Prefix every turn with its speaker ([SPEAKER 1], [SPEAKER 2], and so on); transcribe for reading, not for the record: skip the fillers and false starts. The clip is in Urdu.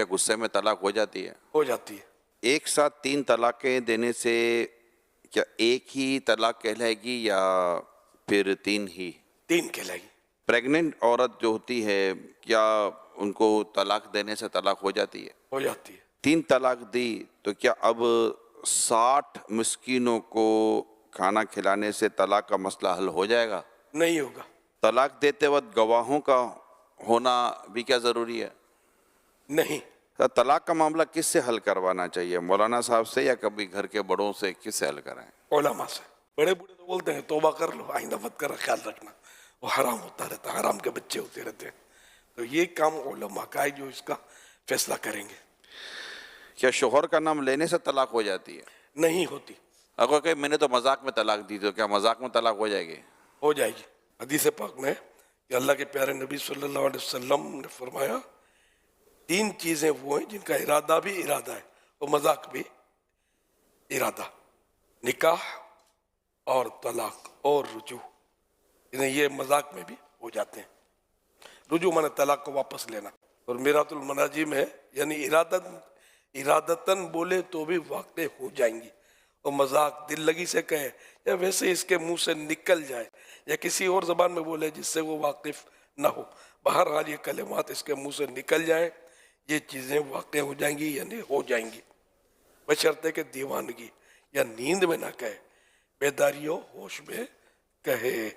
[SPEAKER 1] کیا غصے میں طلاق ہو جاتی ہے؟
[SPEAKER 2] ہو جاتی ہے۔
[SPEAKER 1] ایک ساتھ 3 طلاقیں دینے سے کیا ایک ہی طلاق کہلائے گی یا پھر 3 ہی؟
[SPEAKER 2] 3 کہلائے گی۔
[SPEAKER 1] پریگننٹ عورت جو ہوتی ہے کیا ان کو طلاق دینے سے طلاق ہو جاتی ہے؟
[SPEAKER 2] ہو جاتی ہے۔
[SPEAKER 1] 3 طلاق دی تو کیا اب 60 مسکینوں کو کھانا کھلانے سے طلاق کا مسئلہ حل ہو جائے گا؟
[SPEAKER 2] نہیں ہوگا۔
[SPEAKER 1] طلاق دیتے وقت گواہوں کا ہونا بھی کیا ضروری ہے؟
[SPEAKER 2] نہیں۔
[SPEAKER 1] طلاق کا معاملہ کس سے حل کروانا چاہیے؟ مولانا صاحب سے یا کبھی گھر کے بڑوں سے؟ کس سے حل کرائیں؟
[SPEAKER 2] علماء سے۔ بڑے بوڑھے تو بولتے ہیں توبہ کر لو، آئندہ مت کر، خیال رکھنا، وہ حرام ہوتا رہتا ہے، حرام کے بچے ہوتے رہتے ہیں۔ تو یہ کام علماء کا ہے جو اس کا فیصلہ کریں گے۔
[SPEAKER 1] کیا شوہر کا نام لینے سے طلاق ہو جاتی ہے؟
[SPEAKER 2] نہیں ہوتی۔
[SPEAKER 1] اگر کہ میں نے تو مذاق میں طلاق دی تو کیا مذاق میں طلاق ہو جائے گی؟
[SPEAKER 2] ہو جائے گی۔ حدیث پاک میں کہ اللہ کے پیارے نبی صلی اللہ علیہ وسلم نے فرمایا 3 چیزیں وہ ہیں جن کا ارادہ بھی ارادہ ہے اور مذاق بھی ارادہ، نکاح اور طلاق اور رجوع، یعنی یہ مذاق میں بھی ہو جاتے ہیں۔ رجوع مانے طلاق کو واپس لینا، اور میرات المناجی میں یعنی ارادتاً بولے تو بھی واقع ہو جائیں گی، اور مذاق دل لگی سے کہے یا ویسے اس کے منہ سے نکل جائے یا کسی اور زبان میں بولے جس سے وہ واقف نہ ہو، بہرحال یہ کلمات اس کے منہ سے نکل جائیں، یہ چیزیں واقع ہو جائیں گی یعنی ہو جائیں گی، بشرطے کہ دیوانگی یا نیند میں نہ کہے، بیداری و ہوش میں کہے۔